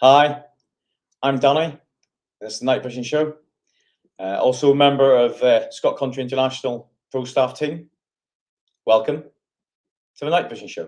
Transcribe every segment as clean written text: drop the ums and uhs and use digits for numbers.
Hi, I'm Danny. This is the Nightvision show. Also a member of Scott Country International Pro Staff team. Welcome to the Nightvision show.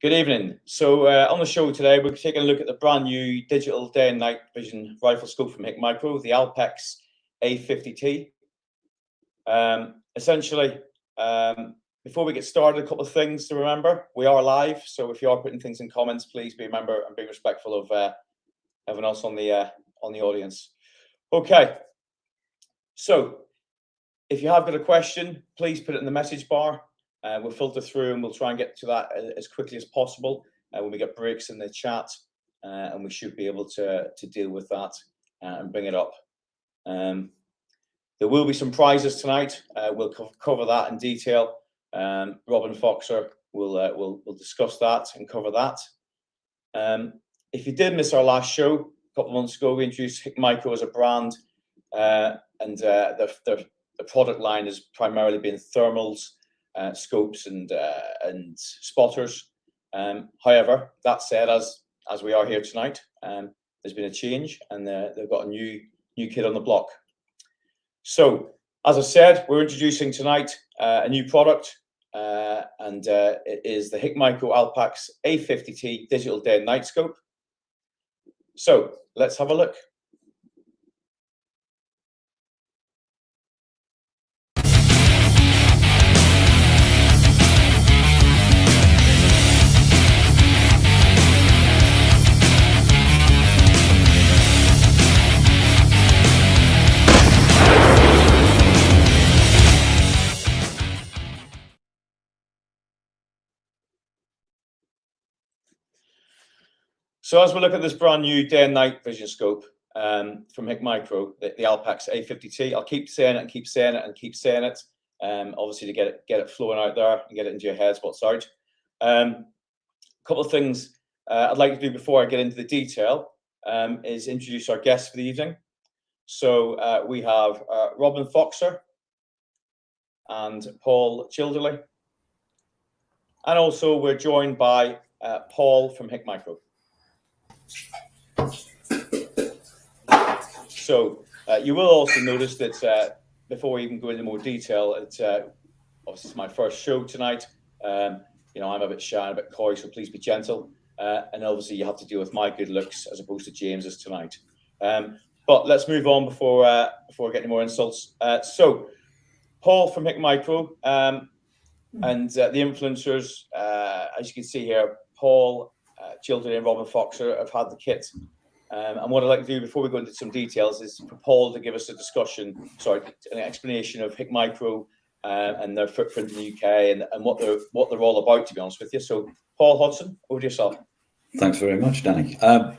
Good evening. So on the show today, we're taking a look at the brand new digital day and night vision rifle scope from HIKMICRO, the Alpex A50T. Essentially, before we get started, a couple of things to remember. We are live, so if you are putting things in comments, please be a member and be respectful of everyone else on the audience. Okay. So if you have got a question, please put it in the message bar. We'll filter through and we'll try and get to that as quickly as possible when we get breaks in the chat, and we should be able to deal with that and bring it up. There will be some prizes tonight. We'll cover that in detail. Robin Foxer will discuss that and cover that. If you did miss our last show a couple of months ago, we introduced HIKMICRO as a brand, and the product line has primarily been thermals, scopes and spotters. However, that said, as we are here tonight, there's been a change, and they've got a new kid on the block. So, as I said, we're introducing tonight a new product, and it is the HIKMICRO Alpex A50T digital day and night scope. So let's have a look. So as we look at this brand new day and night vision scope from HIKMICRO, the Alpex A50T, I'll keep saying it and keep saying it and keep saying it, obviously to get it flowing out there and get it into your heads what's out. A couple of things I'd like to do before I get into the detail is introduce our guests for the evening. So we have Robin Foxer and Paul Childerley, and also we're joined by Paul from HIKMICRO. So you will also notice that before we even go into more detail, it's obviously my first show tonight. I'm a bit shy and a bit coy, so please be gentle. And obviously you have to deal with my good looks as opposed to James's tonight. But let's move on before I get any more insults. So Paul from HIKMICRO and the influencers, as you can see here, Paul Childerley and Robin Foxer have had the kit. And what I'd like to do before we go into some details is for Paul to give us an explanation of HIKMICRO and their footprint in the UK and what they're all about, to be honest with you. So, Paul Hodson, over to yourself. Thanks very much, Danny. I'm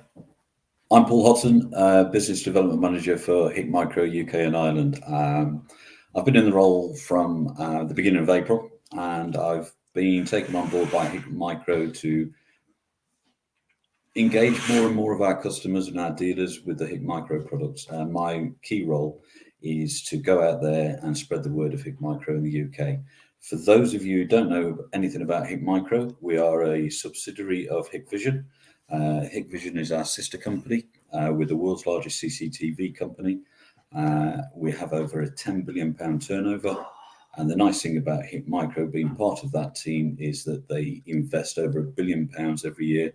Paul Hodson, Business Development Manager for HIKMICRO UK and Ireland. I've been in the role from the beginning of April, and I've been taken on board by HIKMICRO to engage more and more of our customers and our dealers with the HIKMICRO products. And my key role is to go out there and spread the word of HIKMICRO in the UK. For those of you who don't know anything about HIKMICRO, we are a subsidiary of HikVision. HikVision is our sister company. We're the world's largest CCTV company. We have over a £10 billion turnover. And the nice thing about HIKMICRO being part of that team is that they invest over £1 billion every year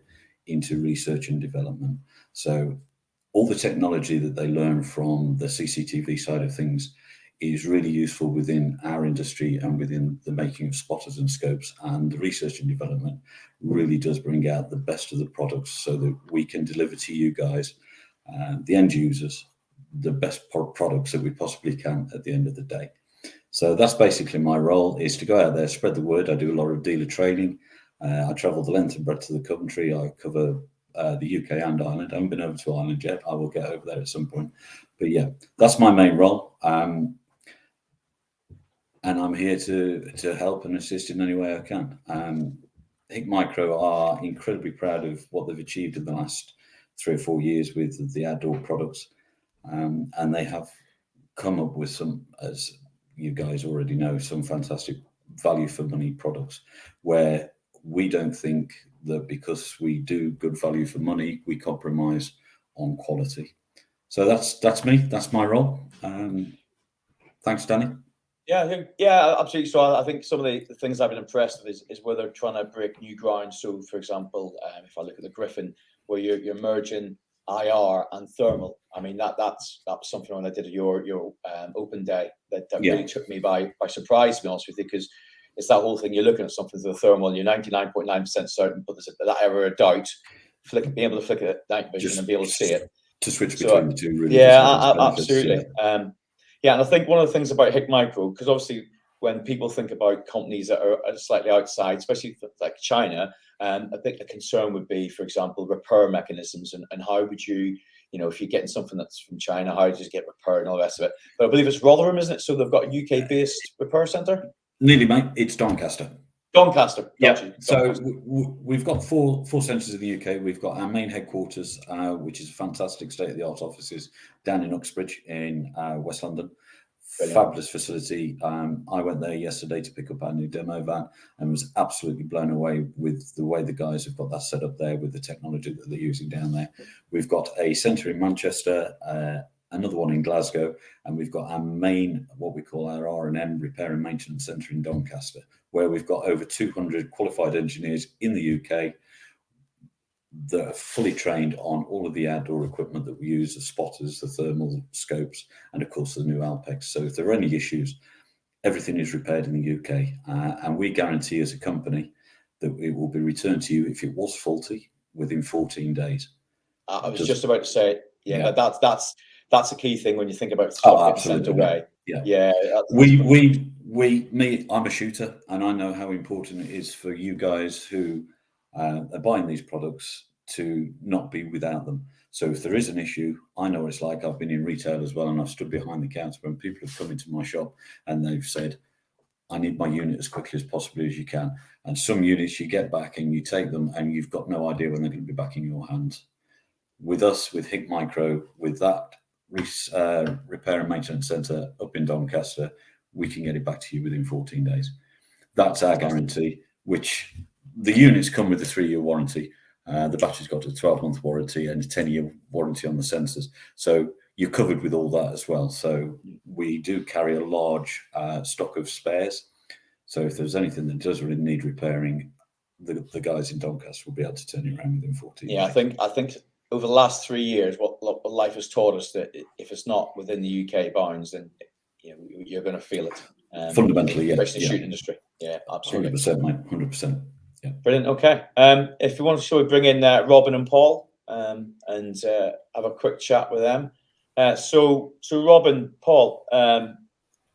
into research and development. So all the technology that they learn from the CCTV side of things is really useful within our industry and within the making of spotters and scopes. And the research and development really does bring out the best of the products so that we can deliver to you guys, the end users, the best products that we possibly can at the end of the day. So that's basically my role, is to go out there, spread the word. I do a lot of dealer training. I travel the length and breadth of the country. I cover the UK and Ireland. I haven't been over to Ireland yet. I will get over there at some point. But yeah, that's my main role. And I'm here to help and assist in any way I can. HIKMICRO are incredibly proud of what they've achieved in the last 3 or 4 years with the outdoor products, and they have come up with some, as you guys already know, some fantastic value for money products, where we don't think that because we do good value for money, we compromise on quality. So that's me. That's my role. Thanks, Danny. Yeah, absolutely. So I think some of the things I've been impressed with is where they're trying to break new ground. So, for example, if I look at the Griffin, where you're merging IR and thermal. I mean, that's something when I did your open day that really took me by surprise, to be honest with you, because it's that whole thing. You're looking at something through the thermal, and you're 99.9% certain, but there's that ever a doubt. Being able to flick it at night vision and be able to see it. To switch between the two really absolutely. Yeah, and I think one of the things about HIKMICRO, because obviously when people think about companies that are slightly outside, especially like China, I think the concern would be, for example, repair mechanisms and how would you, if you're getting something that's from China, how does it get repaired and all the rest of it? But I believe it's Rotherham, isn't it? So they've got a UK-based repair centre? Nearly, mate. It's Doncaster. Doncaster. Yeah. So we've got four centres in the UK. We've got our main headquarters, which is fantastic state-of-the-art offices down in Uxbridge in West London. Brilliant. Fabulous facility. I went there yesterday to pick up our new demo van and was absolutely blown away with the way the guys have got that set up there with the technology that they're using down there. We've got a centre in Manchester, another one in Glasgow, and we've got our main, what we call our R&M, repair and maintenance centre in Doncaster, where we've got over 200 qualified engineers in the UK that are fully trained on all of the outdoor equipment that we use, the spotters, the thermal scopes, and of course the new Alpex. So if there are any issues, everything is repaired in the UK, and we guarantee as a company that it will be returned to you if it was faulty within 14 days. I was just about to say, that's a key thing when you think about stuff getting sent away. I'm a shooter, and I know how important it is for you guys who are buying these products to not be without them. So if there is an issue, I know what it's like. I've been in retail as well, and I've stood behind the counter when people have come into my shop and they've said, I need my unit as quickly as possibly as you can. And some units you get back and you take them and you've got no idea when they're going to be back in your hands. With us, with HIKMICRO, with that repair and maintenance centre up in Doncaster, we can get it back to you within 14 days. That's our guarantee, which the units come with a 3-year warranty. The battery's got a 12-month warranty and a 10-year warranty on the sensors. So you're covered with all that as well. So we do carry a large stock of spares. So if there's anything that does really need repairing, the guys in Doncaster will be able to turn it around within 14 days. Yeah, I think over the last 3 years, what life has taught us that if it's not within the UK bounds, then you're going to feel it. Fundamentally, especially the shooting industry. Yeah, absolutely. 100%, mate. 100%. Yeah. Brilliant. Okay. If you want to, shall we bring in Robin and Paul and have a quick chat with them? So Robin, Paul,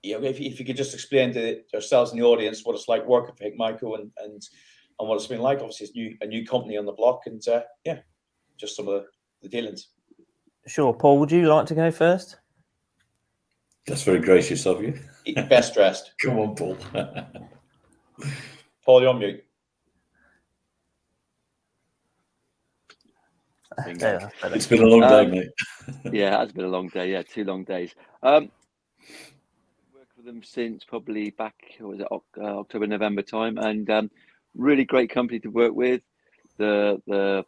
if you could just explain to yourselves and the audience what it's like working for HIKMICRO and what it's been like. Obviously, it's a new company on the block, and just some of the dealings. Sure. Paul, would you like to go first? That's very gracious of you. Best dressed. Come on, Paul. Paul, you're on mute. It's been a long day, mate. Yeah, it has been a long day. Yeah, 2 long days. Worked with them since probably back, October, November time, and really great company to work with. The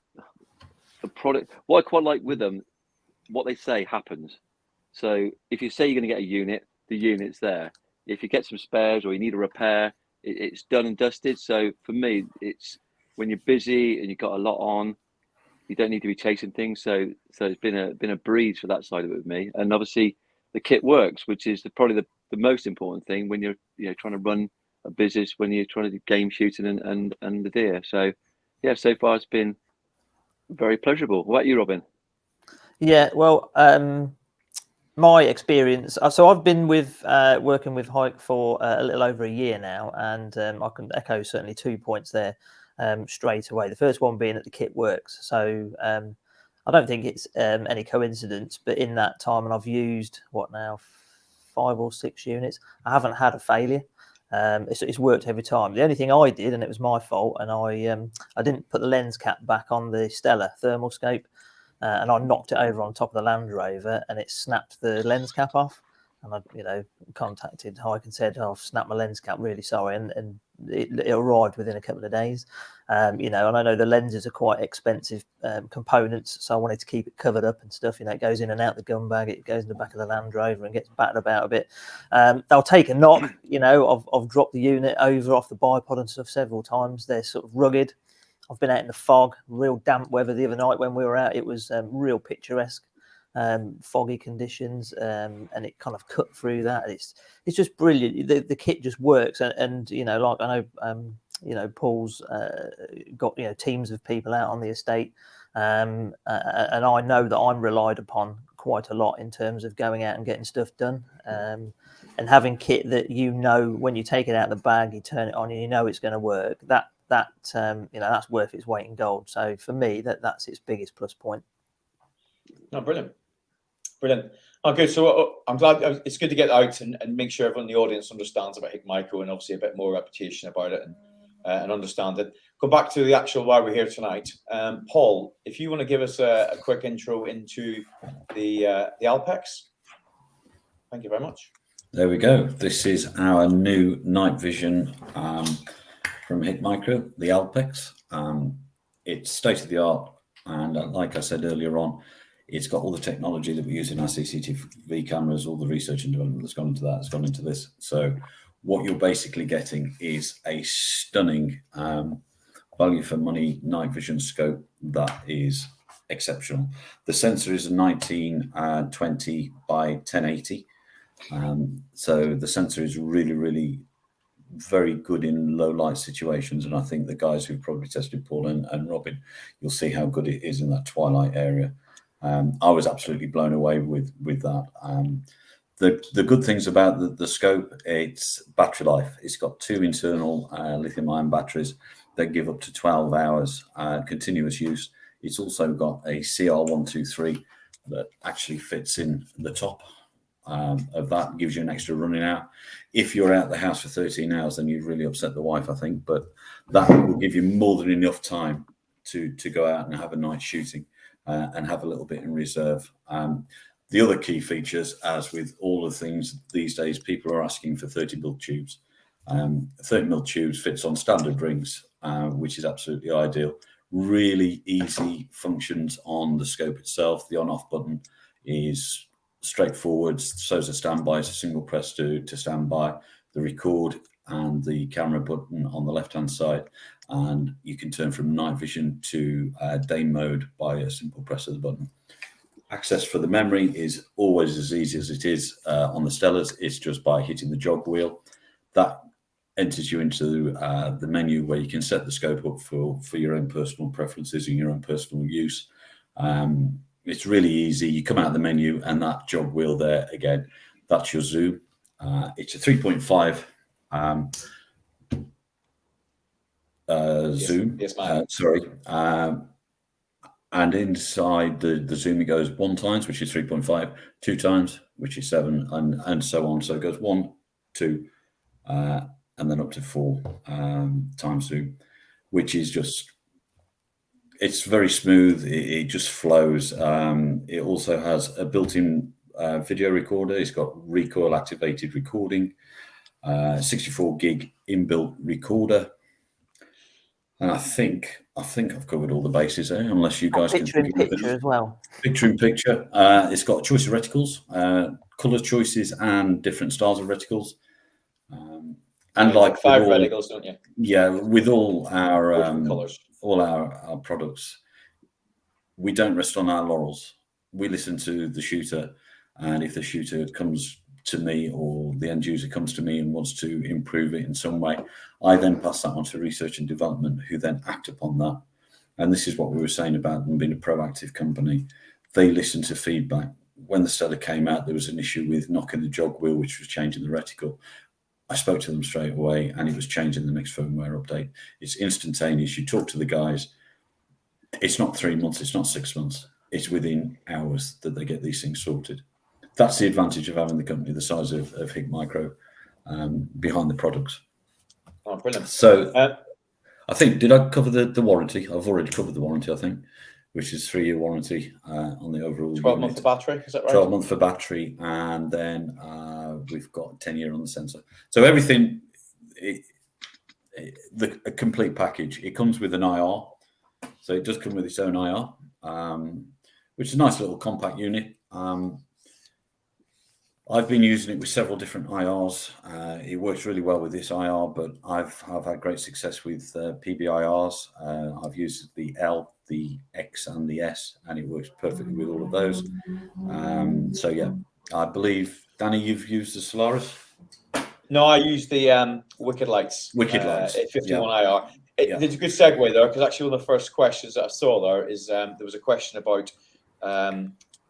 product, what I quite like with them, what they say happens. So if you say you're going to get a unit, the unit's there. If you get some spares or you need a repair, it's done and dusted. So for me, it's when you're busy and you've got a lot on, you don't need to be chasing things. So it's been a breeze for that side of it with me. And obviously the kit works, which is probably the most important thing when you're trying to run a business, when you're trying to do game shooting and the deer. So yeah, so far it's been very pleasurable. What about you, Robin? Yeah, well, my experience. So I've been working with Hike for a little over a year now, and I can echo certainly 2 points there straight away. The first one being that the kit works. So I don't think it's any coincidence, but in that time, and I've used 5 or 6 units, I haven't had a failure. It's worked every time. The only thing I did, and it was my fault, and I didn't put the lens cap back on the Stella thermal scope, and I knocked it over on top of the Land Rover, and it snapped the lens cap off. And I, contacted Hike and said, "Oh, I've snapped my lens cap. Really sorry." And it arrived within a couple of days. And I know the lenses are quite expensive components, so I wanted to keep it covered up and stuff. It goes in and out the gun bag, it goes in the back of the Land Rover and gets battered about a bit. They'll take a knock. I've dropped the unit over off the bipod and stuff several times. They're sort of rugged. I've been out in the fog, real damp weather the other night when we were out. It was real picturesque. Foggy conditions, and it kind of cut through that. It's just brilliant. The kit just works, and like I know, Paul's got teams of people out on the estate, and I know that I'm relied upon quite a lot in terms of going out and getting stuff done, and having kit that when you take it out of the bag, you turn it on, and it's going to work. That's worth its weight in gold. So for me, that's its biggest plus point. No, brilliant. Oh, good. So I'm glad it's good to get out and make sure everyone in the audience understands about HIKMICRO and obviously a bit more reputation about it and understand it. Go back to the actual why we're here tonight. Paul, if you want to give us a quick intro into the Alpex. Thank you very much. There we go. This is our new night vision from HIKMICRO, the Alpex. It's state of the art, and like I said earlier on, it's got all the technology that we use in our CCTV cameras. All the research and development that's gone into that has gone into this. So what you're basically getting is a stunning value for money night vision scope that is exceptional. The sensor is a 1920 by 1080. So the sensor is really, really very good in low light situations. And I think the guys who've probably tested Paul and Robin, you'll see how good it is in that twilight area. I was absolutely blown away with that. The good things about the scope, it's battery life. It's got 2 internal lithium-ion batteries that give up to 12 hours continuous use. It's also got a CR123 that actually fits in the top of that, gives you an extra running out. If you're out the house for 13 hours, then you'd really upset the wife, I think. But that will give you more than enough time to go out and have a night shooting. And have a little bit in reserve. The other key features, as with all the things these days, people are asking for 30mm tubes. 30mm tubes fits on standard rings, which is absolutely ideal. Really easy functions on the scope itself. The on-off button is straightforward. So is a standby. It's a single press to standby. The record and the camera button on the left-hand side, and you can turn from night vision to day mode by a simple press of the button. Access for the memory is always as easy as it is on the Stellas. It's just by hitting the jog wheel. That enters you into the menu where you can set the scope up for your own personal preferences and your own personal use. It's really easy. You come out of the menu and that jog wheel there, again, that's your zoom. It's a 3.5 zoom. Yes, ma'am. Sorry. And inside the zoom, it goes 1 times, which is 3.5, 2 times, which is 7, and so on. So it goes 1, 2, and then up to 4 times zoom, which is just, it's very smooth. It just flows. It also has a built-in video recorder. It's got recoil activated recording, 64 gig inbuilt recorder. And I think I've covered all the bases there, unless you guys picture in picture as well. Picture in picture. It's got a choice of reticles, color choices, and different styles of reticles. And like 5 reticles, don't you? Yeah, with all our colors, all our products, we don't rest on our laurels. We listen to the shooter, and if the shooter comes to me or the end user comes to me and wants to improve it in some way, I then pass that on to research and development, who then act upon that. And this is what we were saying about them being a proactive company. They listen to feedback. When the Stella came out, there was an issue with knocking the jog wheel, which was changing the reticle. I spoke to them straight away, and it was changing the next firmware update. It's instantaneous. You talk to the guys. It's not 3 months. It's not 6 months. It's within hours that they get these things sorted. That's the advantage of having the company the size of HIKMICRO. behind the products. Oh, brilliant. So I think, did I cover the warranty? I've already covered the warranty, I think, which is 3-year warranty on the overall 12 months for battery, is that right? 12 months for battery, and then we've got 10-year on the sensor. So everything, a complete package. It comes with an IR, so it does come with its own IR, which is a nice little compact unit. I've been using it with several different IRs. It works really well with this IR, but I've had great success with PBIRs. I've used the L, the X, and the S, and it works perfectly with all of those. So yeah, I believe, Danny, you've used the Solaris? No, I used the Wicked Lights. Wicked Lights. 51 IR. It's a good segue there, because actually one of the first questions that I saw there is there was a question about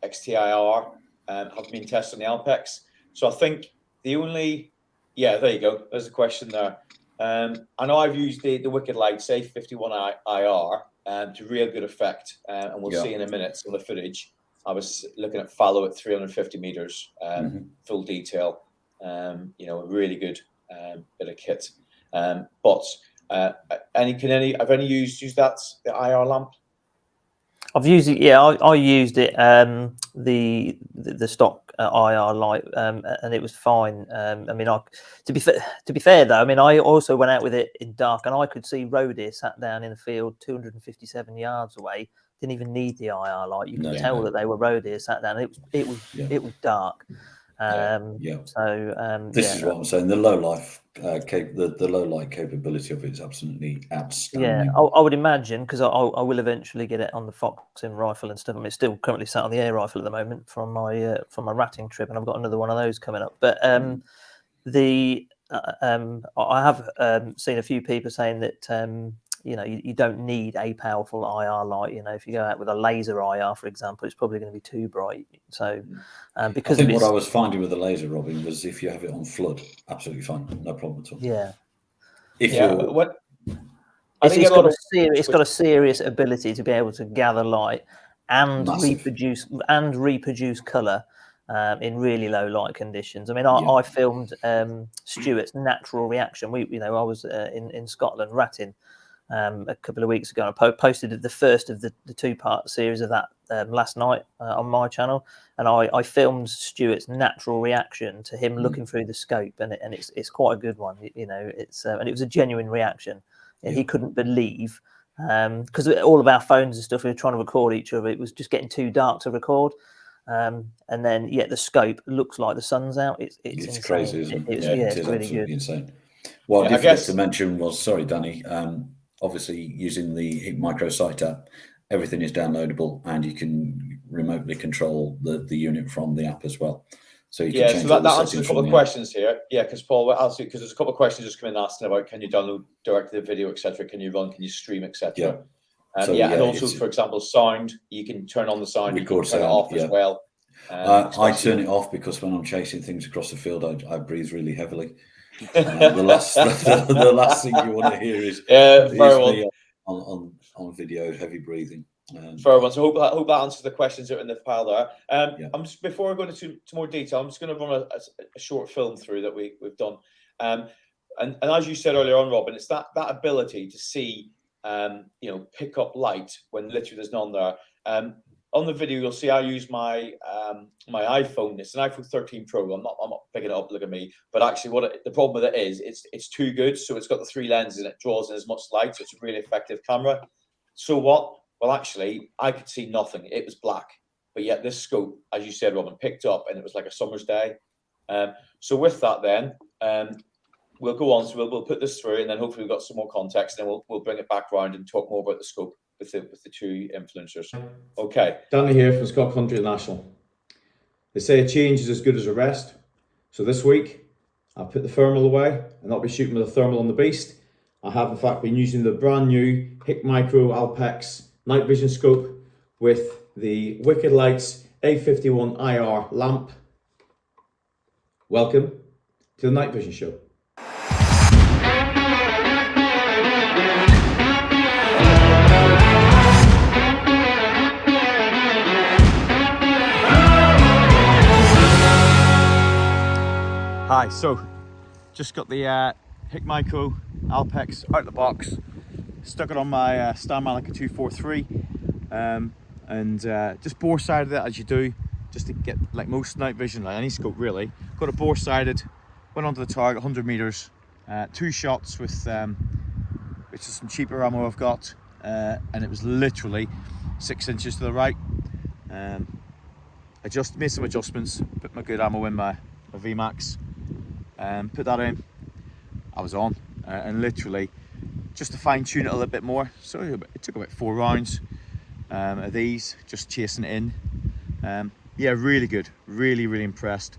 XTIR have been tested on the Alpex. So I think the only, there you go. There's a question there. I know I've used the Wicked Lights A51 IR to real good effect, and we'll see in a minute some of the footage. I was looking at fallow at 350 meters, full detail. Really good bit of kit. But have any used that, the IR lamp? I've used it. Yeah, I used it. The stock IR light, and it was fine. I mean, to be fair though, I mean, I also went out with it in dark, and I could see roe deer sat down in the field 257 yards away. Didn't even need the IR light. You could tell that they were roe deer sat down. It was dark. So this is what I'm saying. The low life, the low light capability of it is absolutely outstanding. Yeah, I would imagine, because I will eventually get it on the Foxing rifle and stuff. I mean, it's still currently sat on the air rifle at the moment from my ratting trip, and I've got another one of those coming up. But I have seen a few people saying that you don't need a powerful IR light. If you go out with a laser IR, for example, it's probably going to be too bright. So because I think what I was finding with the laser, Robin, was if you have it on flood, absolutely fine, no problem at all. Yeah. It's got a serious ability to be able to gather light and reproduce colour in really low light conditions. I mean, I filmed Stuart's natural reaction. I was in Scotland ratting a couple of weeks ago. I posted the first of the 2-part series of that last night on my channel, and I filmed Stuart's natural reaction to him looking through the scope, and it's quite a good one. It's and it was a genuine reaction. He couldn't believe, because all of our phones and stuff, we were trying to record each other. It was just getting too dark to record. And then the scope looks like the sun's out. It's crazy, isn't it? It's really good. Insane. What I forgot to mention was, sorry, Danny, obviously using the HIKMICRO site app, everything is downloadable, and you can remotely control the unit from the app as well. So you can change that answers a couple of questions here. Yeah, because Paul, because there's a couple of questions just coming asking about, can you download directly the video, etc. Can you run? Can you stream, etc. And also, for example, sound. You can turn on the sound. You can turn it off as well. I turn it off because when I'm chasing things across the field, I breathe really heavily. The last thing you want to hear is me on video, heavy breathing. Fair one. So I hope that answers the questions that are in the pile there. I'm just, before I go into more detail, I'm just going to run a short film through that we've done. And as you said earlier on, Robin, it's that ability to see, pick up light when literally there's none there. On the video, you'll see I use my my iPhone. It's an iPhone 13 Pro. I'm not picking it up. Look at me. But actually, the problem with it is it's too good. So it's got the 3 lenses and it draws in as much light. So it's a really effective camera. So what? Well, actually, I could see nothing. It was black. But yet this scope, as you said, Robin, picked up, and it was like a summer's day. So with that, then we'll go on. So we'll put this through, and then hopefully we've got some more context, and then we'll bring it back round and talk more about the scope with the 2 influencers. Okay. Danny here from Scott Country International. They say a change is as good as a rest. So this week, I've put the thermal away and not be shooting with a thermal on the beast. I have in fact been using the brand new HIKMICRO Alpex Nightvision scope with the Wicked Lights A51 IR lamp. Welcome to the Nightvision show. Hi, so Just got the HIKMICRO Alpex out of the box, stuck it on my Stand Malika 243, and just bore sided it as you do, just to get, like most night vision, like any scope really. Got it bore sided, went onto the target, 100 meters, 2 shots with which is some cheaper ammo I've got, and it was literally 6 inches to the right. I just made some adjustments, put my good ammo in my VMAX, put that in, I was on, and literally just to fine tune it a little bit more. So it took about 4 rounds of these, just chasing it in. Yeah, really good, really impressed.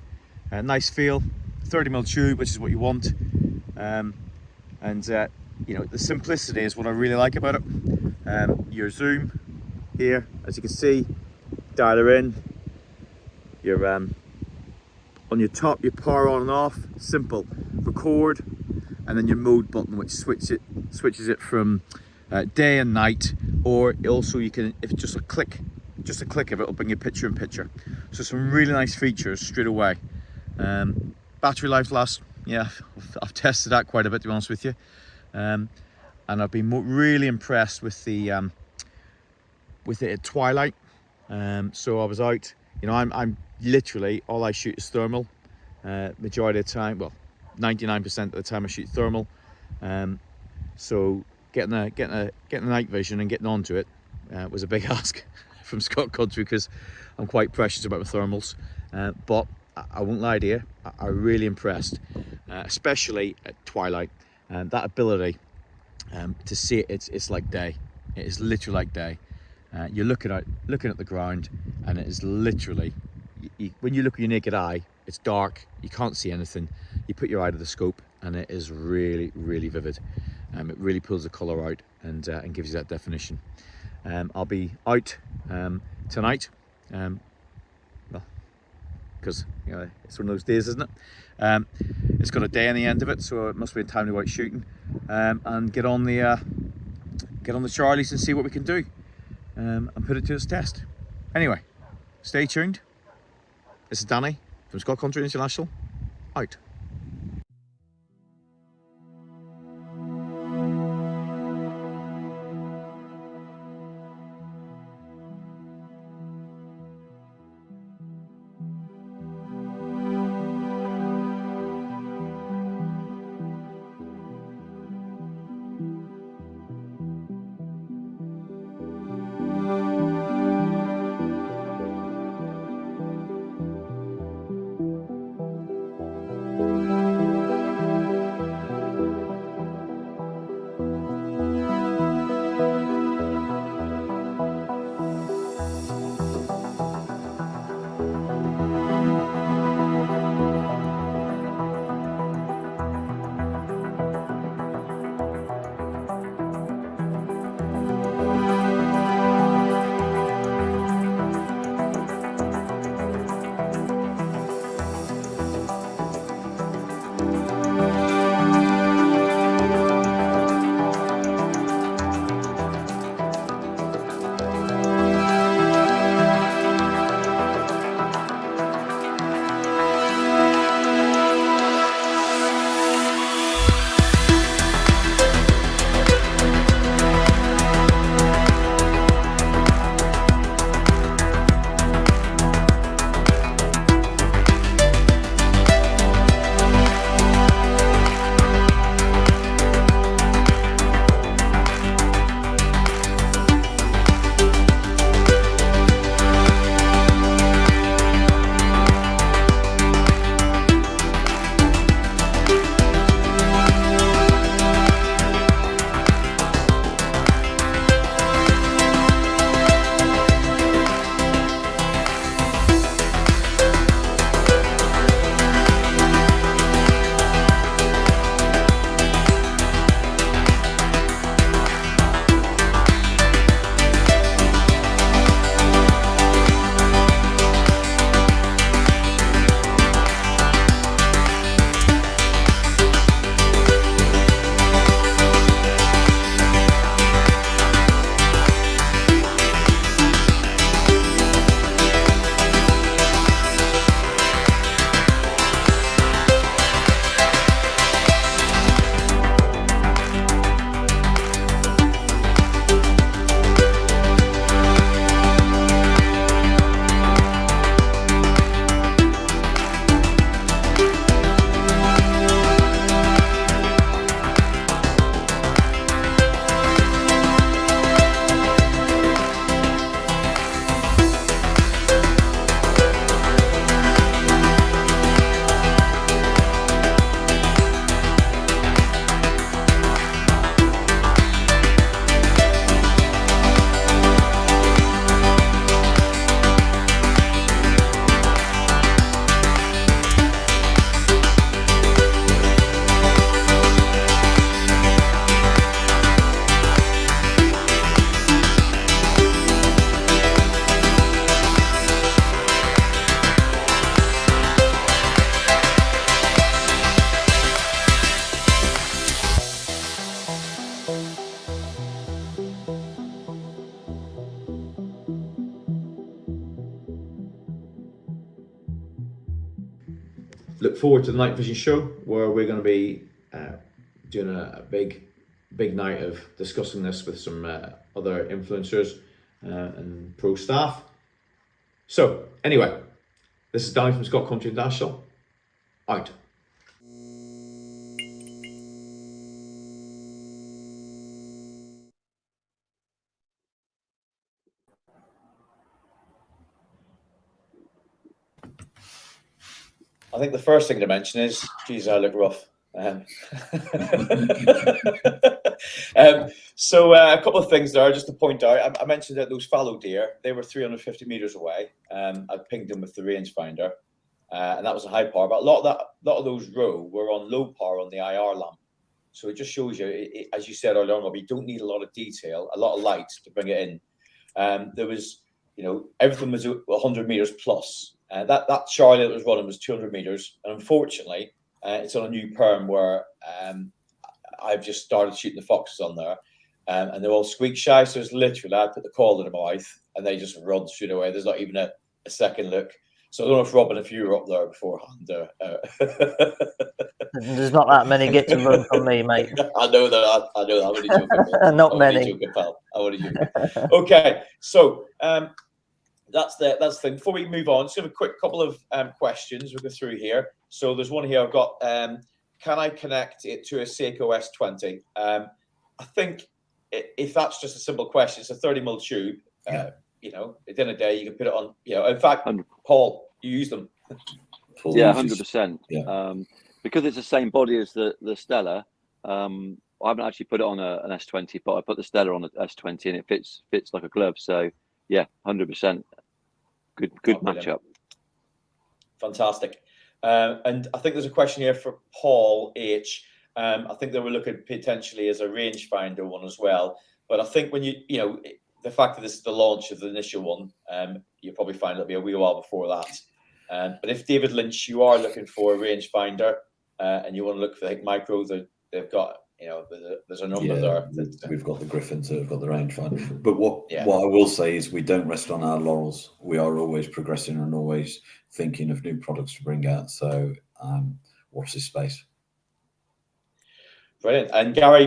Nice feel, 30mm tube, which is what you want, and you know, the simplicity is what I really like about it. Your zoom here, as you can see, dialer in. Your on your top, your power on and off, simple. Record, and then your mode button, which switches it from day and night, or also you can, if it's just a click of it, it'll bring you picture in picture. So some really nice features straight away. Battery life lasts, yeah, I've tested that quite a bit, to be honest with you, and I've been really impressed with the with it at twilight. So I was out, you know, I'm literally, all I shoot is thermal, majority of the time, well, 99% of the time I shoot thermal. So getting the night vision and getting onto it was a big ask from Scott Country, because I'm quite precious about my thermals. But I won't lie to you, I'm really impressed, especially at twilight, and that ability to see it, it's like day. It is literally like day. You're looking at the ground, and it is literally, when you look with your naked eye, it's dark, you can't see anything. You put your eye to the scope, and it is really vivid. It really pulls the colour out and gives you that definition. I'll be out tonight, well, because you know, it's one of those days, isn't it? It's got a day on the end of it, so it must be a time to go out shooting, and get on the Charlies and see what we can do, and put it to its test. Anyway, stay tuned. This is Danny from Scott Country International, out. look forward to the Nightvision show, where we're going to be doing a big night of discussing this with some other influencers and pro staff. So anyway, this is Danny from Scott Country International, out. I think the first thing to mention is, geez, I look rough. So a couple of things there, just to point out. I mentioned that those fallow deer, they were 350 meters away. I pinged them with the rangefinder, and that was a high power. But a lot of those roe were on low power on the IR lamp. So it just shows you, as you said earlier on, Rob, you don't need a lot of detail, a lot of light to bring it in. There was, everything was 100 meters plus. That Charlie that was running was 200 meters, and unfortunately, it's on a new perm where I've just started shooting the foxes on there, and they're all squeak shy. So it's literally, I put the call in the mouth, and they just run straight away. There's not even a second look. So I don't know if Robin, if you were up there beforehand. There's not that many get to run from me, mate. I know that. I'm only joking. Not many. Joking, pal. I'm only joking. Okay, so. That's the thing. Before we move on, just have a quick couple of questions we'll go through here. So there's one here I've got. Can I connect it to a Seiko S20? I think if that's just a simple question, it's a 30mm tube. At the end of the day, you can put it on. In fact, Paul, you use them. Yeah, 100%. Yeah. Because it's the same body as the Stella. I haven't actually put it on an S20, but I put the Stella on an S20, and it fits like a glove. So. Yeah, 100%. Good matchup. Fantastic. And I think there's a question here for Paul H. I think they were looking potentially as a rangefinder one as well. But I think when the fact that this is the launch of the initial one, you'll probably find it'll be a wee while before that. But if David Lynch, you are looking for a rangefinder and you want to look for HIKMICRO, they've got. There's a number there. We've got the Griffins that have got the rangefinder. But what I will say is we don't rest on our laurels. We are always progressing and always thinking of new products to bring out. So watch this space. Brilliant. And Gary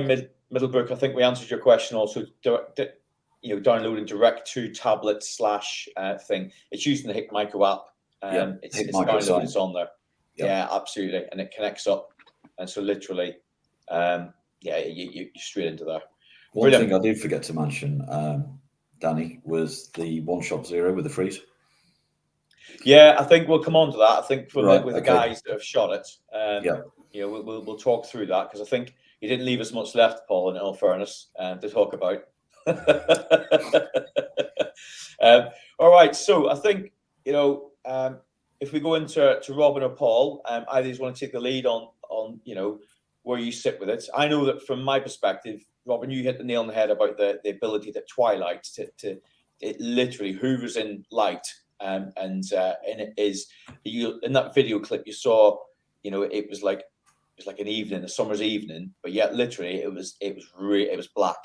Middlebrook, I think we answered your question also. Downloading direct to tablet / thing. It's using the HIKMICRO app. It's downloaded. It's on there. Yeah, absolutely. And it connects up. And so literally. You're straight into there. One thing I did forget to mention, Danny, was the One Shot Zero with the freeze. Yeah, I think we'll come on to that. I think with the guys that have shot it, we'll talk through that, because I think you didn't leave us much left, Paul, in all fairness, to talk about. All right, so I think if we go into Robin or Paul, either want to take the lead on where you sit with it. I know that from my perspective, Robin, you hit the nail on the head about the ability that Twilight it literally hoovers in light, and it is in that video clip you saw, it was like an evening, a summer's evening, but yet literally it was black.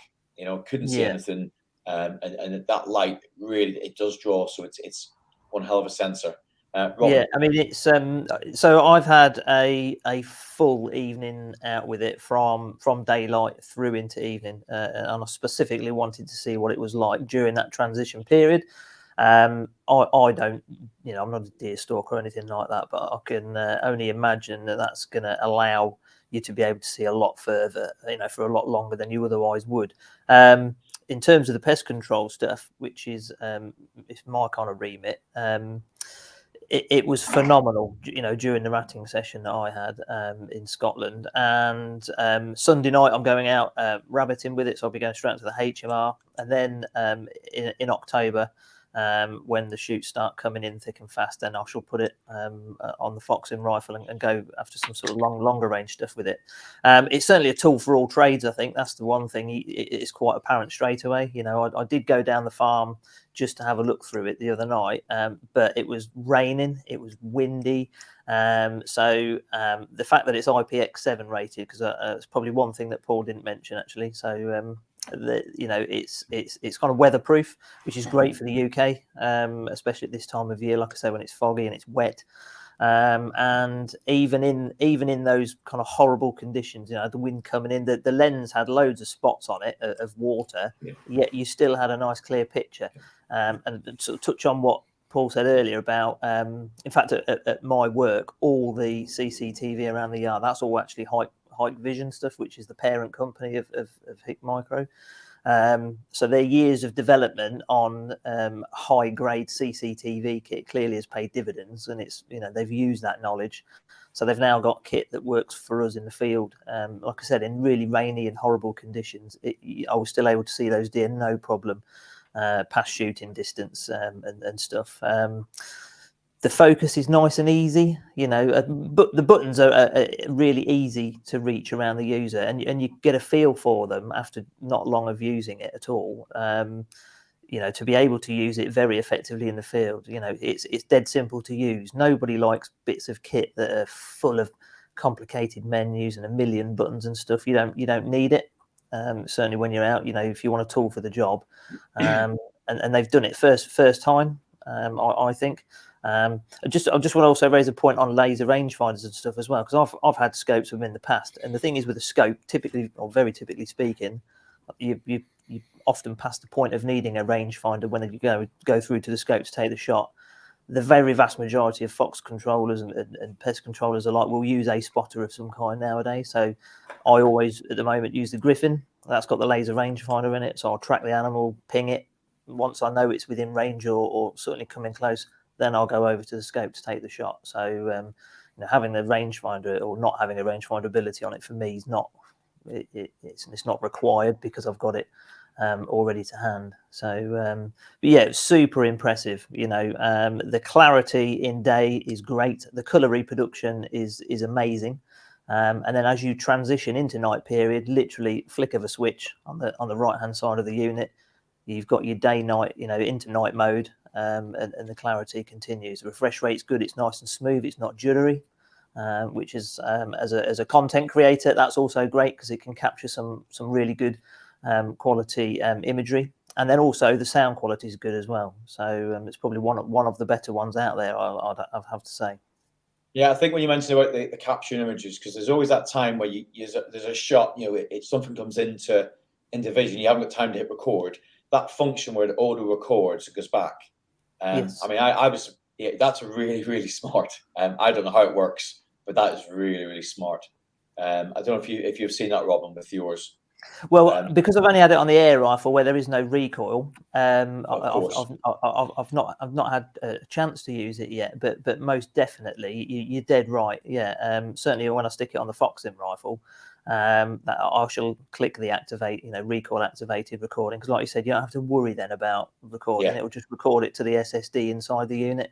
Couldn't see anything, and that light really it does draw. So it's one hell of a sensor. Robin. Yeah, I mean it's so I've had a full evening out with it from daylight through into evening, and I specifically wanted to see what it was like during that transition period. I don't, I'm not a deer stalker or anything like that, but I can only imagine that that's going to allow you to be able to see a lot further, for a lot longer than you otherwise would. In terms of the pest control stuff, which is it's my kind of remit. It was phenomenal, during the ratting session that I had in Scotland. And Sunday night, I'm going out rabbiting with it, so I'll be going straight to the HMR. And then in October, when the shoots start coming in thick and fast, then I shall put it on the Foxing rifle and go after some sort of longer range stuff with it. It's certainly a tool for all trades. I think that's the one thing. It's quite apparent straight away. I did go down the farm just to have a look through it the other night, but it was raining, it was windy, so the fact that it's IPX7 rated, because it's probably one thing that Paul didn't mention actually. So it's kind of weatherproof, which is great for the UK, especially at this time of year, like I say, when it's foggy and it's wet. And even in those kind of horrible conditions, you know, the wind coming in, the lens had loads of spots on it of water, yet you still had a nice clear picture. And sort of touch on what Paul said earlier about, in fact, at my work, all the CCTV around the yard, that's all actually HIKMICRO stuff, which is the parent company of HIKMICRO. So their years of development on high grade CCTV kit clearly has paid dividends, and it's, you know, they've used that knowledge. So they've now got kit that works for us in the field. Like I said, in really rainy and horrible conditions, I was still able to see those deer no problem, past shooting distance and stuff. The focus is nice and easy, you know, but the buttons are really easy to reach around the user, and you get a feel for them after not long of using it at all. You know, to be able to use it very effectively in the field, you know, it's dead simple to use. Nobody likes bits of kit that are full of complicated menus and a million buttons and stuff. You don't need it. Certainly when you're out, you know, if you want a tool for the job, and they've done it first time. I think. I just want to also raise a point on laser rangefinders and stuff as well, because I've had scopes with them in the past, and the thing is with a scope, typically, or very typically speaking, you often past the point of needing a rangefinder when you go through to the scope to take the shot. The very vast majority of fox controllers and pest controllers alike will use a spotter of some kind nowadays. So I always, at the moment, use the Griffin. That's got the laser rangefinder in it, so I'll track the animal, ping it. Once I know it's within range or certainly coming close, then I'll go over to the scope to take the shot. So you know, having the rangefinder or not having a rangefinder ability on it for me is not it's not required, because I've got it already to hand. So but yeah, it's super impressive. You know, the clarity in day is great. The color reproduction is amazing. And then as you transition into night period, literally flick of a switch on the right hand side of the unit, you've got your day night, you know, into night mode. And the clarity continues. The refresh rate's good. It's nice and smooth. It's not jittery, which is as a content creator, that's also great, because it can capture some really good quality imagery, and then also the sound quality is good as well. So it's probably one of the better ones out there, I'd have to say. Yeah, I think when you mentioned about the capturing images, because there's always that time where there's a shot, you know, if something comes into vision, you haven't got time to hit record. That function where it auto records, it goes back. Yes. I mean, I was, yeah, that's really, really smart. I don't know how it works, but that is really, really smart. I don't know if you've seen that, Robin, with yours. Well, because I've only had it on the air rifle where there is no recoil, I've not had a chance to use it yet. But most definitely, you're dead right. Yeah, certainly when I stick it on the Foxing rifle, I shall click the activate, you know, recoil activated recording, because like you said, you don't have to worry then about recording. Yeah. It will just record it to the SSD inside the unit.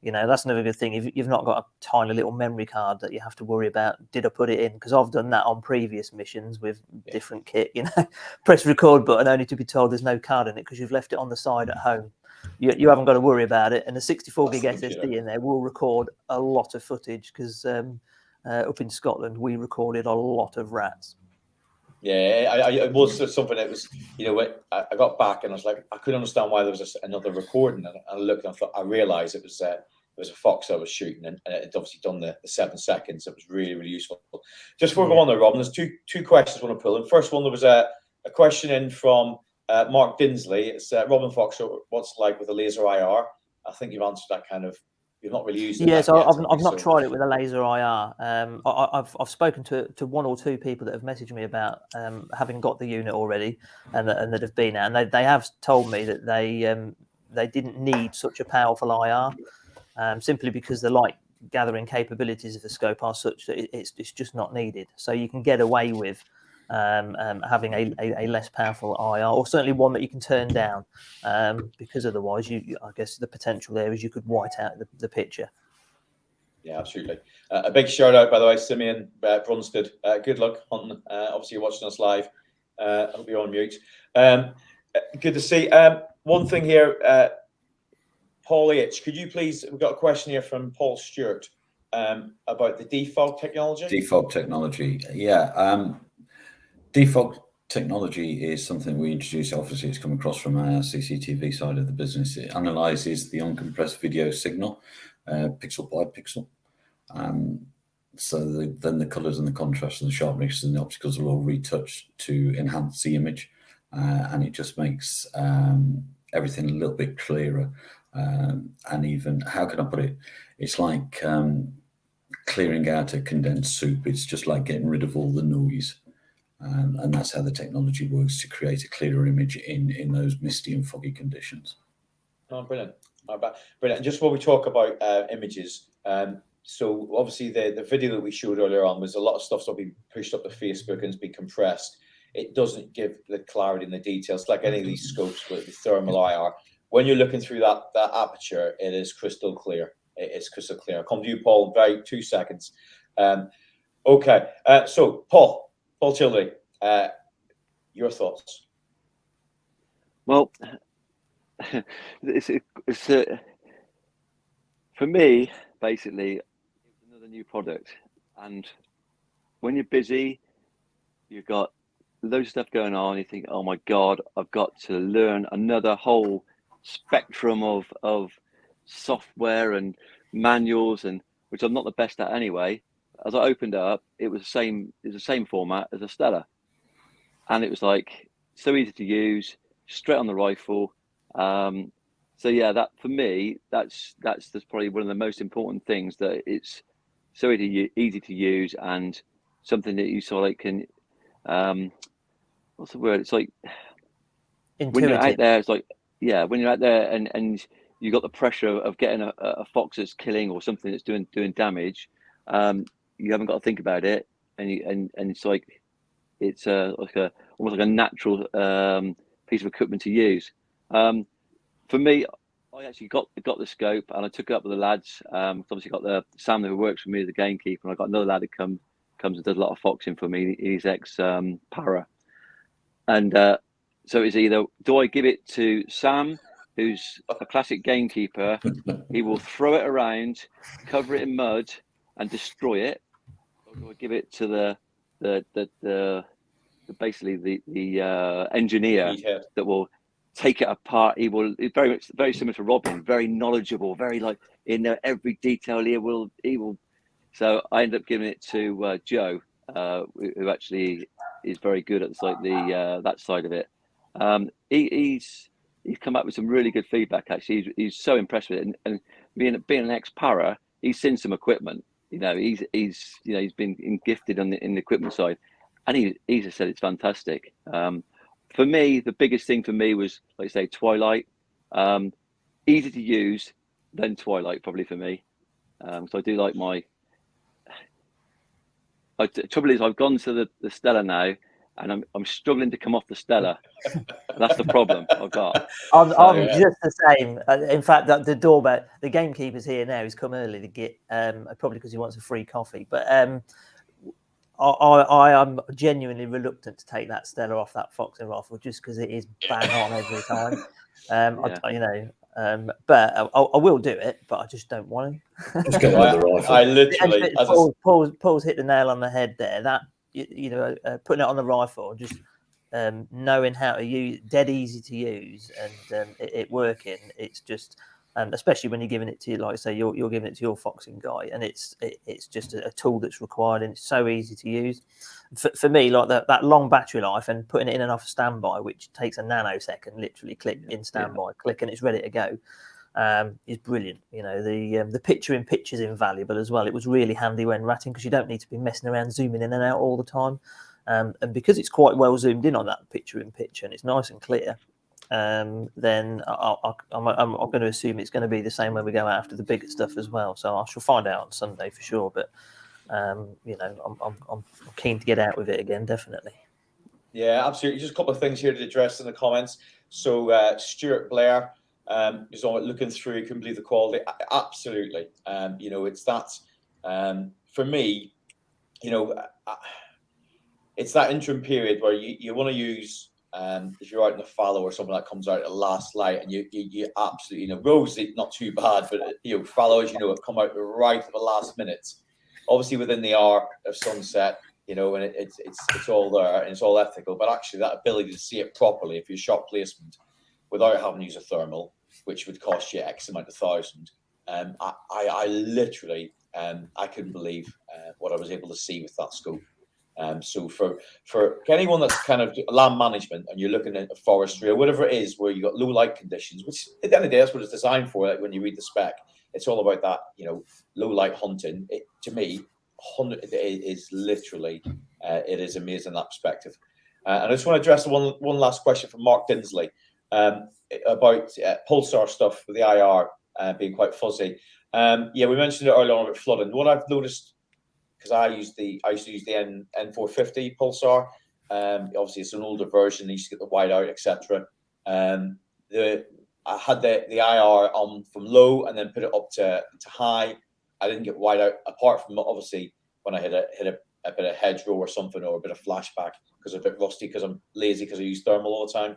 You know, that's another good thing. If you've not got a tiny little memory card that you have to worry about, did I put it in? Because I've done that on previous missions with different kit. You know, press record button only to be told there's no card in it because you've left it on the side at home. You haven't got to worry about it. And the 64 gig SSD in there will record a lot of footage, because up in Scotland we recorded a lot of rats. Yeah, it was something that was, you know, I got back and I was like, I couldn't understand why there was another recording. And I looked and I realized it was a fox I was shooting, and it obviously done the 7 seconds. It was really, really useful. Just before we go on there, Robin, there's two questions I want to pull in. First one, there was a question in from Mark Dinsley. It's Robin Fox, what's it like with a laser IR? I think you've answered that kind of. You've not really used it. Yeah, so I've not tried it with a laser IR. I've spoken to one or two people that have messaged me about having got the unit already, and that have been out, and they have told me that they didn't need such a powerful IR, simply because the light gathering capabilities of the scope are such that it's just not needed. So you can get away with having a less powerful IR, or certainly one that you can turn down, because otherwise I guess the potential there is you could white out the picture. Yeah, absolutely. A big shout out, by the way, Simeon Brunstad. Good luck hunting. Obviously you're watching us live. I hope you're on mute. Good to see. One thing here, Paul H, could you please, we've got a question here from Paul Stewart about the defog technology. Defog technology, yeah. Defog technology is something we introduced. Obviously, it's come across from our CCTV side of the business. It analyzes the uncompressed video signal, pixel by pixel, So then the colours and the contrast and the sharpness and the opticals are all retouched to enhance the image, and it just makes everything a little bit clearer. And even, how can I put it? It's like clearing out a condensed soup. It's just like getting rid of all the noise. And that's how the technology works to create a clearer image in those misty and foggy conditions. Oh, brilliant. Brilliant. Just while we talk about images, so obviously the video that we showed earlier on was a lot of stuff that's been pushed up to Facebook and has been compressed. It doesn't give the clarity and the details like any of these scopes with the thermal IR. When you're looking through that aperture, it is crystal clear. It is crystal clear. I'll come to you, Paul, in 2 seconds. Okay. So Paul Childry, your thoughts? Well, for me, basically, it's another new product. And when you're busy, you've got loads of stuff going on. You think, oh my God, I've got to learn another whole spectrum of software and manuals, and which I'm not the best at anyway. As I opened it up, it was the same format as a Stella, and it was like so easy to use, straight on the rifle. So yeah, that for me, that's probably one of the most important things, that it's so easy to use and something that you sort of like can, what's the word? It's like Intuitive. when you're out there, it's like, yeah, when you're out there and you got the pressure of getting a fox that's killing or something that's doing damage, you haven't got to think about it, and it's like it's almost like a natural piece of equipment to use. For me, I actually got the scope and I took it up with the lads. Obviously got Sam who works for me as a gamekeeper, and I got another lad who comes and does a lot of foxing for me. He's ex para, and so it's either do I give it to Sam, who's a classic gamekeeper, he will throw it around, cover it in mud, and destroy it, or do I give it to basically the engineer that will take it apart? He will very similar to Robin, very knowledgeable, very like in every detail. He will. So I ended up giving it to Joe, who actually is very good at that side of it. He's come up with some really good feedback. Actually, he's so impressed with it, and being an ex-para, he's seen some equipment. He's been gifted in the equipment side, and he just said it's fantastic. For me, the biggest thing for me was, like I say, Twilight. Easy to use, then Twilight probably for me. So I do like the trouble is I've gone to the Stella now, and I'm struggling to come off the Stella. That's the problem I've got. I'm just the same. In fact, the doorbell, the gamekeeper's here now. He's come early to get probably because he wants a free coffee. But I am genuinely reluctant to take that Stella off that foxing rifle just because it is bang on every time. But I will do it, but I just don't want to. Just get another rifle. I literally, Paul's hit the nail on the head there. That putting it on the rifle, just knowing how to use, dead easy to use, and it working. It's just, especially when you're giving it to, like I say, you're giving it to your foxing guy, and it's just a tool that's required, and it's so easy to use. For me, like that long battery life and putting it in and off standby, which takes a nanosecond, literally click in standby, click, and it's ready to go, is brilliant. The picture in picture is invaluable as well. It was really handy when ratting because you don't need to be messing around zooming in and out all the time, and because it's quite well zoomed in on that picture in picture and it's nice and clear. Then I'm going to assume it's going to be the same when we go after the bigger stuff as well. So I shall find out on Sunday for sure. But I'm keen to get out with it again, definitely. Yeah, absolutely. Just a couple of things here to address in the comments. So Stuart Blair is on looking through. Couldn't believe the quality. Absolutely. It's that for me. It's that interim period where you want to use. If you're out in the fallow or something that comes out at the last light, and you absolutely, Rose, not too bad, but fallow, as it come out right at the last minute. Obviously within the hour of sunset, and it's all there and it's all ethical. But actually, that ability to see it properly, if you're shot placement, without having to use a thermal, which would cost you X amount of thousand, I literally, I couldn't believe what I was able to see with that scope. So for anyone that's kind of land management and you're looking at forestry or whatever it is where you got low light conditions, which at the end of the day that's what it's designed for. Like when you read the spec, it's all about that, low light hunting. To me, it is literally it is amazing in that perspective. And I just want to address one last question from Mark Dinsley about pulsar stuff with the IR being quite fuzzy. We mentioned it earlier on about flooding. What I've noticed, because I used to use the N450 pulsar. Obviously, it's an older version. You used to get the wide out, etc. I had the IR on from low and then put it up to high. I didn't get wide out, apart from obviously when I hit a bit of hedgerow or something, or a bit of flashback because I'm a bit rusty because I'm lazy because I use thermal all the time.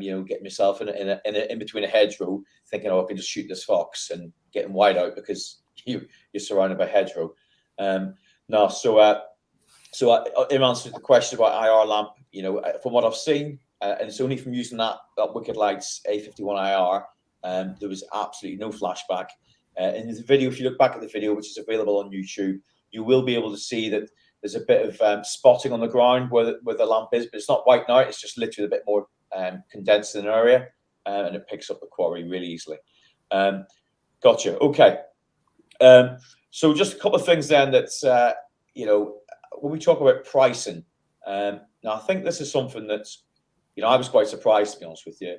Getting myself in between a hedgerow, thinking, I can just shoot this fox, and getting wide out because you're surrounded by hedgerow. In answer to the question about IR lamp, from what I've seen, and it's only from using that Wicked Lights A51 IR, there was absolutely no flashback. In the video, if you look back at the video, which is available on YouTube, you will be able to see that there's a bit of spotting on the ground where the lamp is, but it's not white now. It's just literally a bit more condensed in an area, and it picks up the quarry really easily. Gotcha. Okay. So just a couple of things then that's, when we talk about pricing, now I think this is something that's, I was quite surprised, to be honest with you.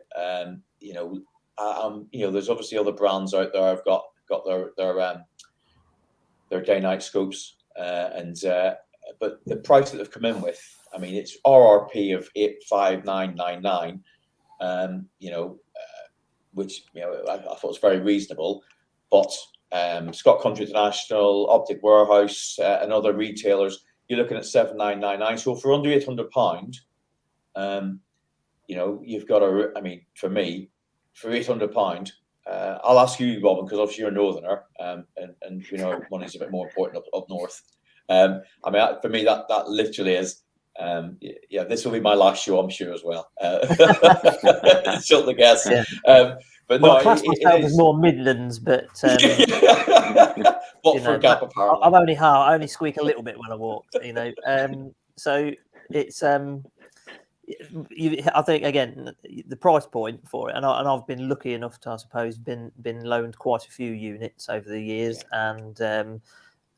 There's obviously other brands out there. I've got their day-night scopes, but the price that they've come in with, I mean, it's RRP of 85999, which I thought was very reasonable. But Scott Country International, Optic Warehouse, and other retailers, you're looking at 7999. So for under £800, you've got for me, for £800, I'll ask you, Robin, because obviously you're a northerner, and money's a bit more important up north. For me, that literally is, this will be my last show, I'm sure, as well. Shut the guess. Yeah. But well, no, I class myself as more Midlands, but what for a gap apparently. I'm only hard. I only squeak a little bit when I walk, So it's I think again the price point for it, and I've been lucky enough to, I suppose, been loaned quite a few units over the years, and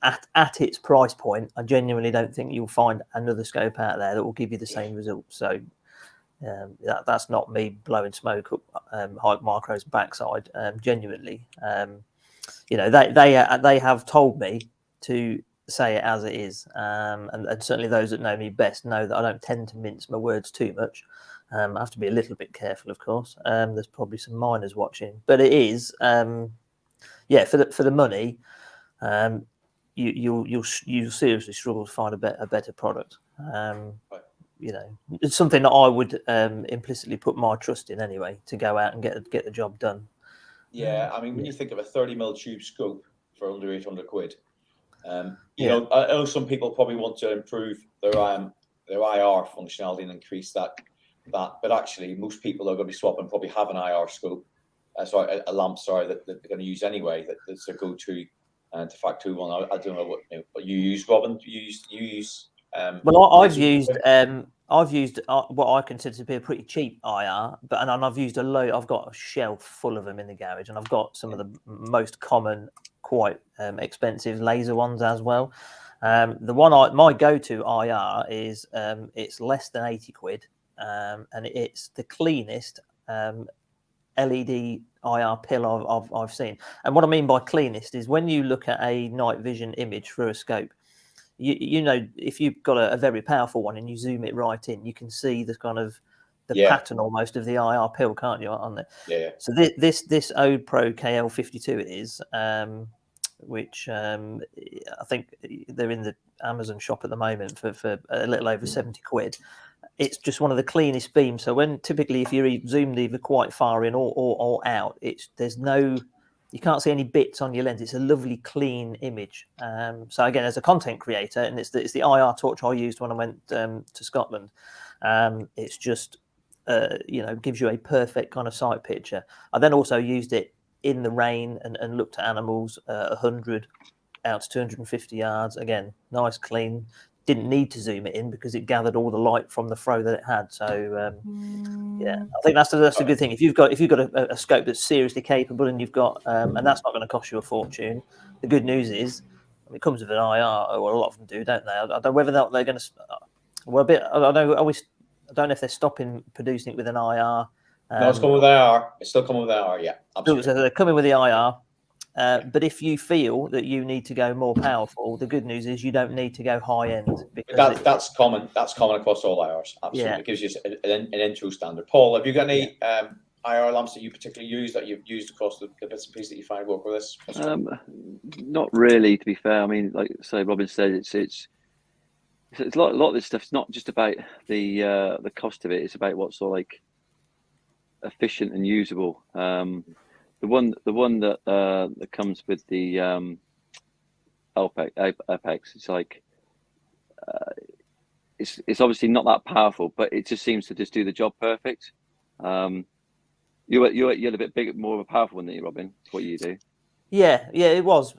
at its price point, I genuinely don't think you'll find another scope out there that will give you the same result. So that's not me blowing smoke up HIKMICRO's backside. Genuinely, they have told me to say it as it is, and certainly those that know me best know that I don't tend to mince my words too much. I have to be a little bit careful, of course. There's probably some minors watching, but it is, for the money, you'll seriously struggle to find a better product. It's something that I would implicitly put my trust in anyway, to go out and get the job done. Yeah, I mean, when you think of a 30mm tube scope for under £800, I know some people probably want to improve their IR functionality and increase that, but actually most people are going to be swapping, probably have an IR scope, a lamp, that they're going to use anyway. That's their go-to de facto one. I don't know what you use, Robin. You use. Well, I've used what I consider to be a pretty cheap IR, and I've used a load. I've got a shelf full of them in the garage, and I've got some of the most common, quite expensive laser ones as well. My go-to IR is it's less than £80, and it's the cleanest LED IR pill I've seen. And what I mean by cleanest is when you look at a night vision image through a scope, if you've got a very powerful one and you zoom it right in, you can see the kind of pattern almost of the IR pill, can't you, on it? Yeah. So this Ode Pro KL52 it is, which I think they're in the Amazon shop at the moment for a little over £70. It's just one of the cleanest beams. So typically if you're zoomed either quite far in or out, you can't see any bits on your lens. It's a lovely clean image. So again, as a content creator, and it's the IR torch I used when I went to Scotland. It's just gives you a perfect kind of sight picture. I then also used it in the rain and looked at animals 100 out to 250 yards. Again, nice, clean. Didn't need to zoom it in because it gathered all the light from the throw that it had. So yeah, I think that's the good thing. If you've got a scope that's seriously capable, and you've got and that's not going to cost you a fortune. The good news is it comes with an IR, or a lot of them do, don't they? I don't know whether they're going to. Well, a bit. I don't know. I don't know if they're stopping producing it with an IR. No, it's coming with IR. It's still coming with IR. Yeah, absolutely. So they're coming with the IR. But if you feel that you need to go more powerful, the good news is you don't need to go high end. Because that's common. That's common across all IRs. Absolutely, Yeah. It gives you an intro standard. Paul, have you got any IR lamps that you particularly use that you've used across the bits and pieces that you find work with this? Not really, to be fair. I mean, like Robin said, it's a lot of this stuff. It's not just about the cost of it. It's about what's sort of like efficient and usable. The one that comes with the Alpex, it's like it's obviously not that powerful, but it just seems to just do the job perfect. You're a bit bigger, more of a powerful one than you, Robin. It's what you do. Yeah, it was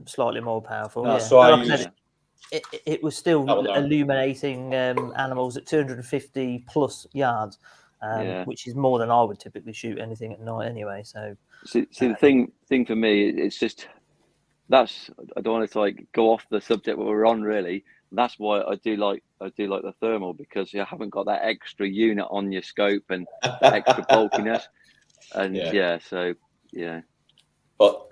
slightly more powerful. No, Yeah. so I Like I use. said, it was still illuminating animals at 250 plus yards, which is more than I would typically shoot anything at night anyway. So see the thing for me, it's just that's, I don't want to like go off the subject we're on really. That's why I do like the thermal, because you haven't got that extra unit on your scope and that extra bulkiness. And But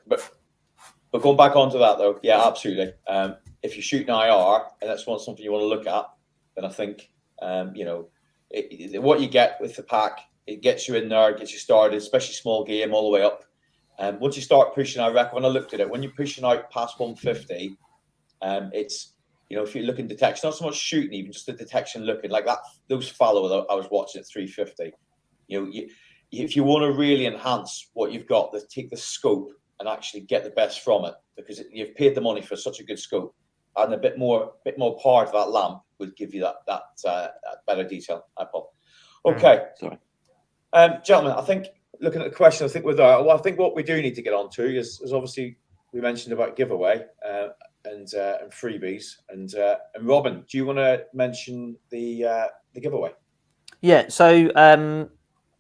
going back onto that though, yeah, absolutely. If you shoot an IR and that's something you want to look at, then I think what you get with the pack, it gets you in there, gets you started, especially small game all the way up. Once you start pushing, I reckon when I looked at it, when you're pushing out past 150, it's if you're looking detection, not so much shooting, even just the detection looking like that. Those fallow that I was watching at 350. If you want to really enhance what you've got, take the scope and actually get the best from it, because you've paid the money for such a good scope, and a bit more power to that lamp would give you that better detail. Paul. Okay, sorry, gentlemen. I think looking at the question, I think I think what we do need to get on to is obviously we mentioned about giveaway and freebies, and Robin, do you want to mention the giveaway? Yeah. So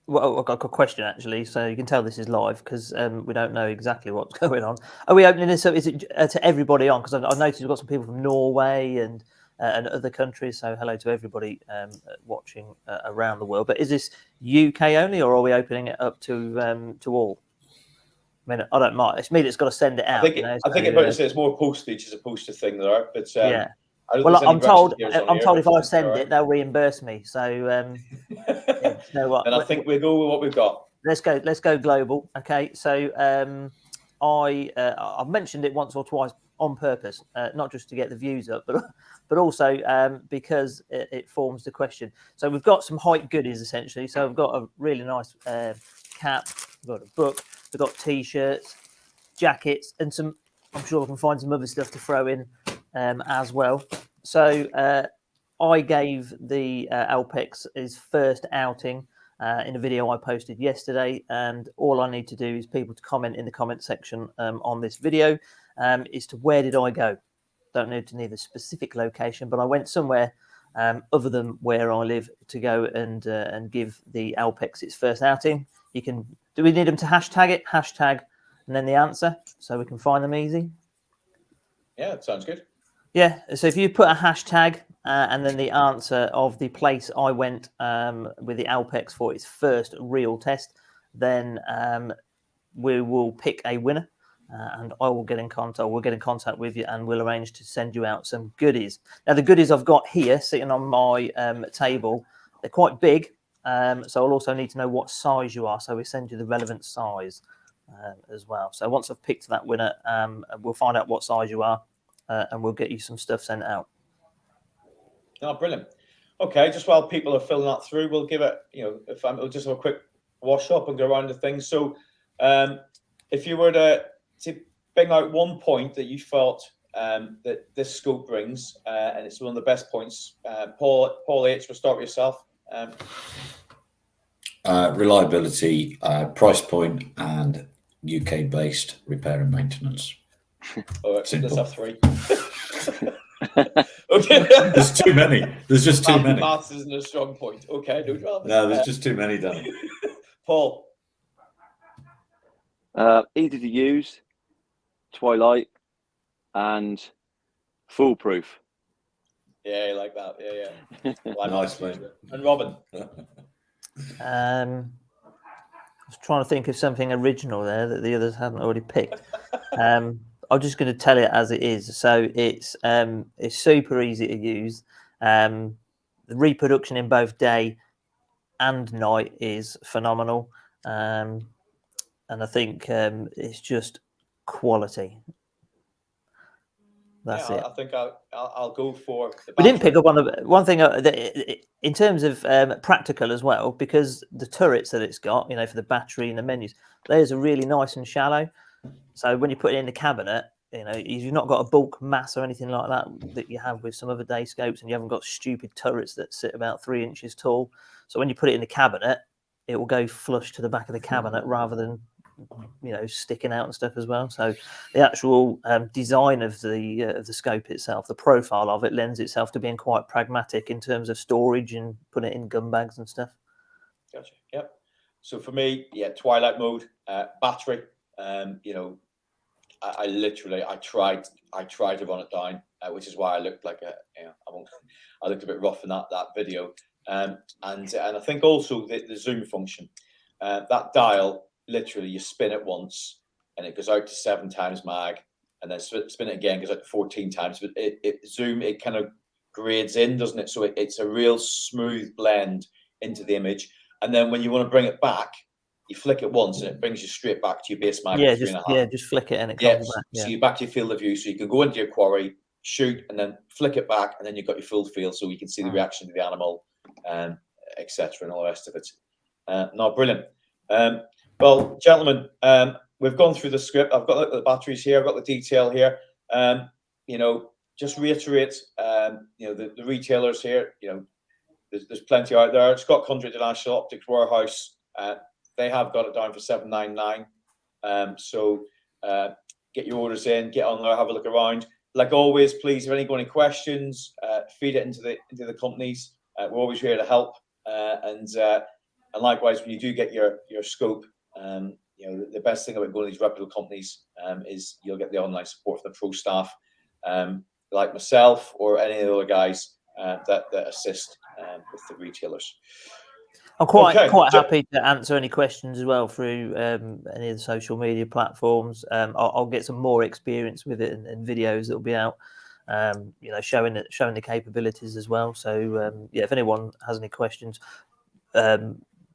well, I've got a question actually, so you can tell this is live because we don't know exactly what's going on. Are we opening this? So is it to everybody on? Because I've noticed we've got some people from Norway and other countries. So hello to everybody watching around the world. But is this UK only, or are we opening it up to all? I mean, I don't mind. It's me that's got to send it out. I think it's more postage as opposed to thing there. But yeah. Well, I'm told if I send it, they'll reimburse me. So you know what? And I think we'll go with what we've got. Let's go global. Okay. So I've mentioned it once or twice on purpose, not just to get the views up, but also because it forms the question. So we've got some hike goodies essentially. So we've got a really nice cap. We've got a book. We've got t-shirts, jackets, and some. I'm sure we can find some other stuff to throw in as well. So I gave the Alpex his first outing in a video I posted yesterday, and all I need to do is people to comment in the comment section on this video is to where did I go. Don't need to need a specific location, but I went somewhere other than where I live to go and give the Alpex its first outing. Do we need them to hashtag it? Hashtag and then the answer so we can find them easy. Yeah, it sounds good. Yeah, so if you put a hashtag and then the answer of the place I went with the Alpex for its first real test, then we will pick a winner and I will get in contact. We'll get in contact with you and we'll arrange to send you out some goodies. Now, the goodies I've got here sitting on my table, they're quite big. So I'll also need to know what size you are. So we send you the relevant size as well. So once I've picked that winner, we'll find out what size you are. And we'll get you some stuff sent out. Oh, brilliant. Okay, just while people are filling that through, we'll give it, we'll just have a quick wash up and go around the things. So if you were to bring out one point that you felt that this scope brings, and it's one of the best points, Paul H, we'll start with yourself. Reliability, price point, and UK-based repair and maintenance. All right, Simple. let's have 3. Okay. There's too many. There's just too many. Maths isn't a strong point. Okay, no drama. No, there's just too many, Danny. Paul. Easy to use, Twilight, and foolproof. Yeah, like that. Yeah. Well, Nice, mate. And Robin. I was trying to think of something original there that the others hadn't already picked. I'm just going to tell it as it is. So it's super easy to use. The reproduction in both day and night is phenomenal, and I think it's just quality. That's it. I think I'll go for. We didn't pick up on the one thing in terms of practical as well, because the turrets that it's got, you know, for the battery and the menus, those are really nice and shallow. So when you put it in the cabinet, you know, you've not got a bulk mass or anything like that you have with some other day scopes, and you haven't got stupid turrets that sit about 3 inches tall. So when you put it in the cabinet, it will go flush to the back of the cabinet rather than, you know, sticking out and stuff as well. So the actual design of the scope itself, the profile of it, lends itself to being quite pragmatic in terms of storage and putting it in gun bags and stuff. Gotcha. Yep. So for me, yeah, Twilight mode, battery. You know, I literally tried to run it down, which is why I looked like I looked a bit rough in that video. And I think also the zoom function, that dial. Literally, you spin it once and it goes out to 7 times mag, and then spin it again, goes out to 14 times. But it kind of grades in, doesn't it? So it's a real smooth blend into the image. And then when you want to bring it back, you flick it once and it brings you straight back to your base mag. Yeah, just flick it and it comes back. Yeah. So you're back to your field of view, so you can go into your quarry, shoot, and then flick it back, and then you've got your full field, so you can see the reaction to the animal, etc., and all the rest of it. No, brilliant. Well, gentlemen, we've gone through the script. I've got the batteries here. I've got the detail here. You know, just reiterate, you know, the retailers here, you know, there's plenty out there. Scott Country International Optics Warehouse, they have got it down for $799. So get your orders in, get on there, have a look around. Like always, please, if any questions, feed it into the companies. We're always here to help. And likewise, when you do get your scope, you know, the best thing about going to these reputable companies is you'll get the online support from the pro staff, like myself or any of the other guys that assist with the retailers. I'm quite happy to answer any questions as well through any of the social media platforms. I'll get some more experience with it and videos that will be out, you know, showing the capabilities as well. So yeah, if anyone has any questions,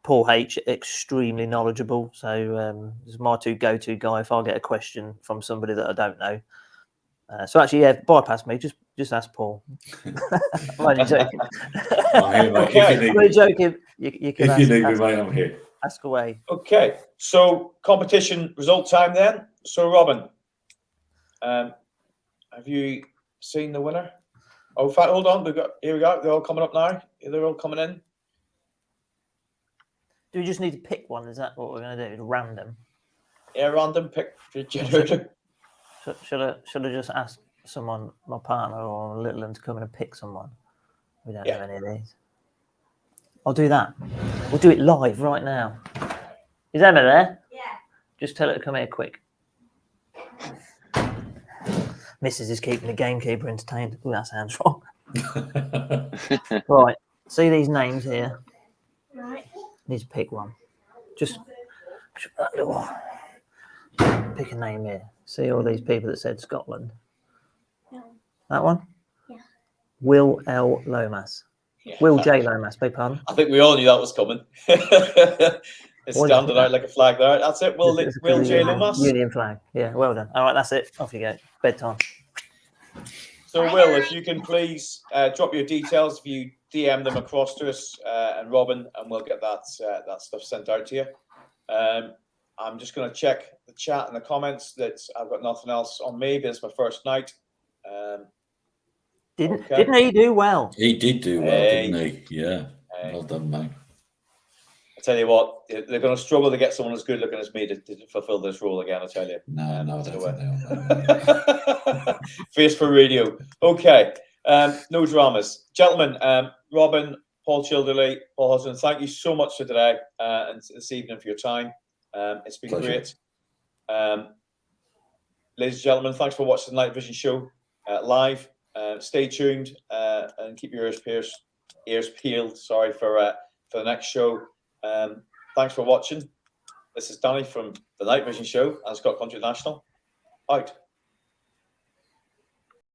Paul H, extremely knowledgeable. So this is my go-to guy if I get a question from somebody that I don't know. So actually, yeah, bypass me. Just ask Paul. I'm only joking. I'm here, mate. Okay. I'm only joking. You can If you need me, mate, I'm here. Ask away. Okay, so competition result time then. So Robin, have you seen the winner? Oh, in fact, hold on. Here we go. They're all coming up now. They're all coming in. Do we just need to pick one? Is that what we're going to do? It's random. Yeah, random pick for generator. Should I just ask someone, my partner or little one, to come in and pick someone? We don't have any of these. I'll do that. We'll do it live right now. Is Emma there? Yeah. Just tell her to come here quick. Mrs. is keeping the gamekeeper entertained. Oh, that sounds wrong. Right. See these names here? Right. Need to pick one. Just pick a name here. See all these people that said Scotland? No. That one? Yeah. Will L. Lomas. Yeah. Will J. Lomas, beg pardon. I think we all knew that was coming. It's standing out like a flag there. That's it. Will J. Lomas. Union flag. Yeah, well done. All right, that's it. Off you go. Bedtime. So, Will, if you can please drop your details, if you DM them across to us and Robin, and we'll get that stuff sent out to you. I'm just going to check the chat and the comments. That I've got nothing else on me, but it's my first night. Didn't he do well? He did do well, didn't he? Yeah. Well done, mate. tell you what, they're going to struggle to get someone as good looking as me to fulfill this role again. I tell you. No, I don't so, think they are. face for radio. Okay. No dramas, gentlemen. Robin, Paul Childerley, Paul Hudson, thank you so much for today and this evening for your time. It's been Pleasure. great. Ladies and gentlemen, thanks for watching the Nightvision show live. Stay tuned and keep your ears peeled. Sorry for the next show. Thanks for watching. This is Danny from the Nightvision show and Scott Country National. Out.